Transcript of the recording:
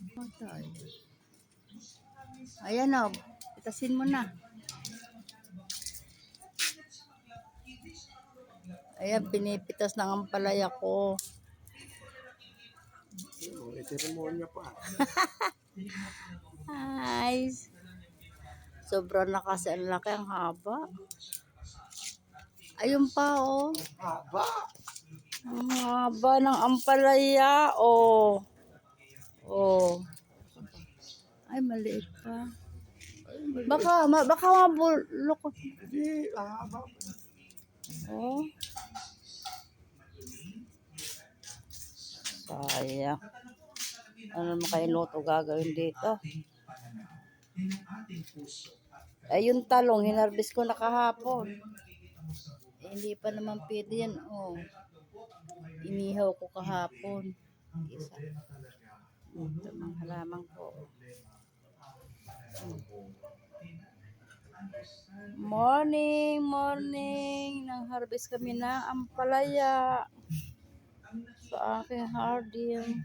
Patay. Ayan o. Itasin mo na. Ayan, pinipitas ng ampalaya ko. May seremonya pa. Ay. Sobrang na kasi ang laki, ang haba. Ayun pa oh. Haba! Ang haba ng ampalaya oh. Oh. Ay, maliit pa. Baka mabulok. Hindi, haba. Oh. Sayang. Ano naman kayo luto gagawin dito? Ay, yung talong, hinarbis ko na kahapon. Hindi pa naman pwede yan. Oh. Inihaw ko kahapon. Isa. Ito mga halaman ko. Morning, morning. Nang harvest kami na ampalaya sa aking hardin.